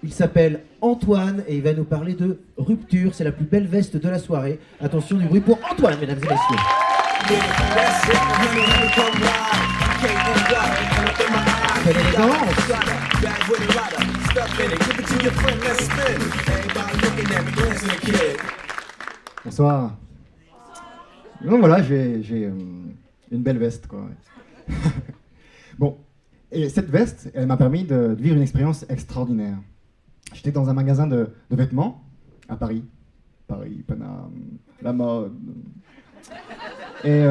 Il s'appelle Antoine et il va nous parler de Rupture. C'est la plus belle veste de la soirée. Attention, du bruit pour Antoine, mesdames et messieurs. Quelle élégance! Bonsoir. Donc voilà, j'ai une belle veste, quoi. Bon, et cette veste, elle m'a permis de vivre une expérience extraordinaire. J'étais dans un magasin de vêtements à Paris. Paris, Paname, la mode. Et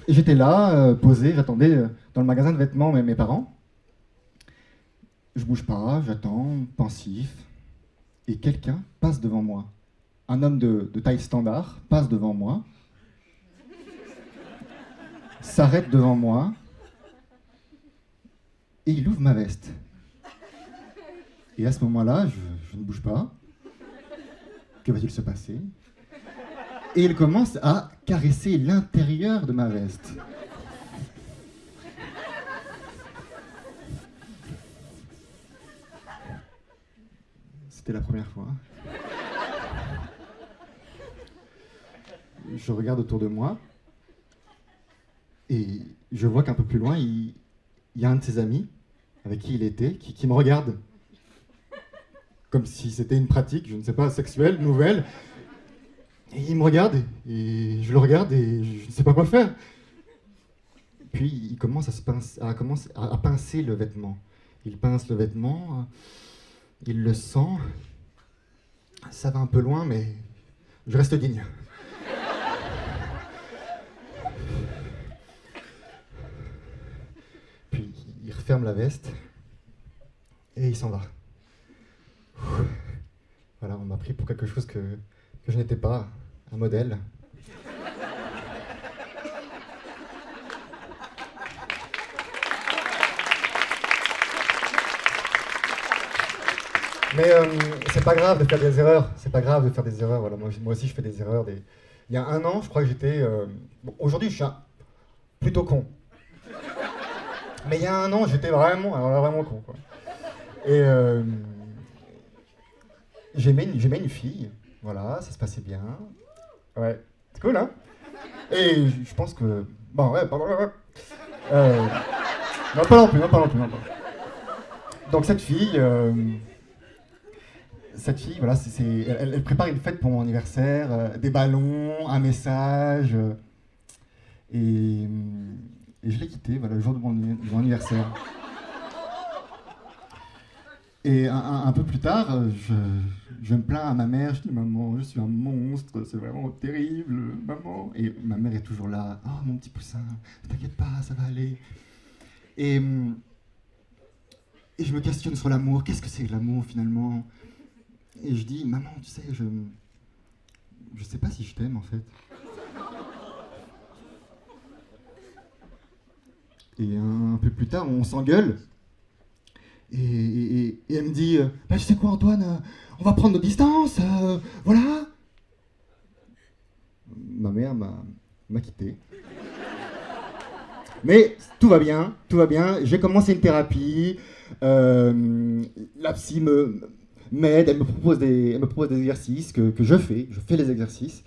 j'étais là, posé, j'attendais dans le magasin de vêtements mes parents. Je bouge pas, j'attends, pensif. Et quelqu'un passe devant moi. Un homme de taille standard passe devant moi, s'arrête devant moi, et il ouvre ma veste. Et à ce moment-là, je ne bouge pas. Que va-t-il se passer? Et il commence à caresser l'intérieur de ma veste. C'était la première fois. Je regarde autour de moi et je vois qu'un peu plus loin, il y a un de ses amis avec qui il était, qui me regarde. Comme si c'était une pratique, je ne sais pas, sexuelle, nouvelle. Et il me regarde et je le regarde et je ne sais pas quoi faire. Puis il commence à pincer le vêtement. Il pince le vêtement, il le sent. Ça va un peu loin, mais je reste digne. Puis il referme la veste et il s'en va. Voilà, on m'a pris pour quelque chose que je n'étais pas, un modèle. Mais c'est pas grave de faire des erreurs, c'est pas grave de faire des erreurs, voilà, moi aussi je fais des erreurs. Il y a un an, je crois que j'étais... Bon, aujourd'hui je suis plutôt con. Mais il y a un an, j'étais vraiment, alors là, vraiment con, quoi. Et j'aimais une fille, voilà, ça se passait bien. Ouais, c'est cool, hein? Et je pense que... Bon, ouais, non, pas non plus. Donc cette fille, voilà, elle prépare une fête pour mon anniversaire, des ballons, un message, et je l'ai quittée, voilà, le jour de mon anniversaire. Et un peu plus tard, je me plains à ma mère, je dis « Maman, je suis un monstre, c'est vraiment terrible, maman ». Et ma mère est toujours là « Oh, mon petit poussin, ne t'inquiète pas, ça va aller ». Et je me questionne sur l'amour, qu'est-ce que c'est que l'amour finalement? Et je dis « Maman, tu sais, je sais pas si je t'aime en fait ». Et un peu plus tard, on s'engueule. Et elle me dit bah, tu sais quoi Antoine, on va prendre nos distances, voilà. Ma mère m'a quitté. Mais tout va bien, j'ai commencé une thérapie, la psy m'aide, elle me propose des exercices que je fais les exercices,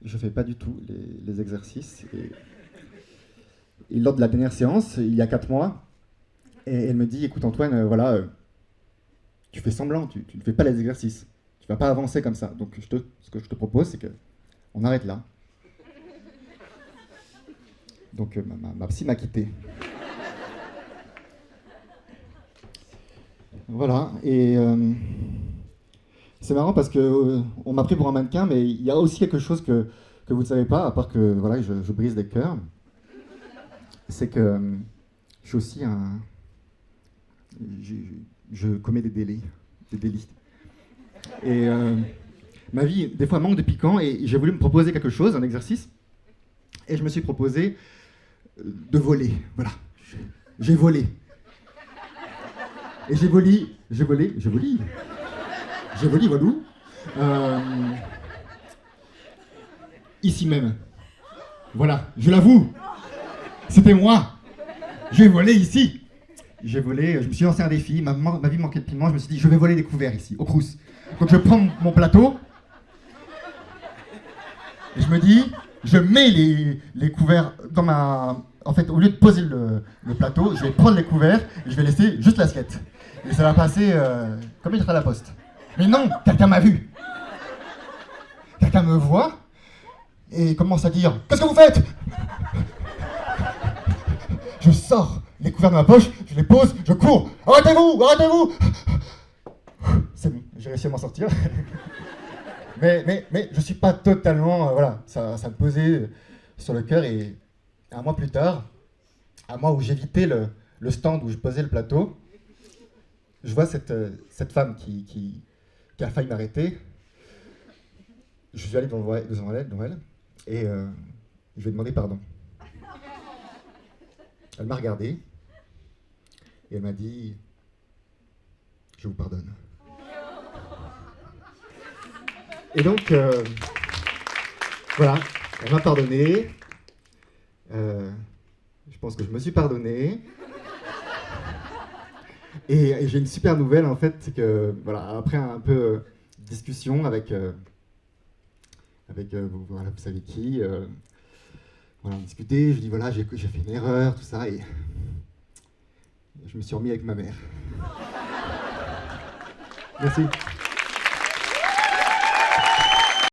je fais pas du tout les exercices. Et lors de la dernière séance, il y a 4 mois, et elle me dit, écoute Antoine, voilà, tu fais semblant, tu ne fais pas les exercices, tu vas pas avancer comme ça. Donc ce que je te propose, c'est qu'on arrête là. Donc ma psy m'a quitté. Voilà, et c'est marrant parce que on m'a pris pour un mannequin, mais il y a aussi quelque chose que vous ne savez pas, à part que voilà, je brise des cœurs. C'est que je suis aussi je commets des délits. Et ma vie, des fois, manque de piquant, et j'ai voulu me proposer quelque chose, un exercice, et je me suis proposé de voler. Voilà, j'ai volé. Et j'ai volé, voilou. Ici même. Voilà, je l'avoue. C'était moi. J'ai volé ici. j'ai volé, je me suis lancé un défi, ma vie manquait de piment, je me suis dit, je vais voler des couverts ici, au Crous. Donc je prends mon plateau, et je me dis, je mets les couverts dans ma... En fait, au lieu de poser le plateau, je vais prendre les couverts et je vais laisser juste l'assiette. Et ça va passer comme une lettre à la poste. Mais non, quelqu'un m'a vu. Quelqu'un me voit et commence à dire, qu'est-ce que vous faites? Je sors les couverts de ma poche, je les pose, je cours. Arrêtez-vous, arrêtez-vous. C'est bon, j'ai réussi à m'en sortir. mais je suis pas totalement... voilà, ça me pesait sur le cœur. Et un mois plus tard, un mois où j'évitais le stand où je posais le plateau, je vois cette femme qui a failli m'arrêter. Je suis allé devant elle et je lui ai demandé pardon. Elle m'a regardé et elle m'a dit « Je vous pardonne ». Et donc, voilà, elle m'a pardonné. Je pense que je me suis pardonné. Et j'ai une super nouvelle en fait, c'est que voilà, après un peu discussion avec voilà, vous savez qui, voilà, on discutait, je dis voilà, j'ai fait une erreur, tout ça, et je me suis remis avec ma mère. Merci.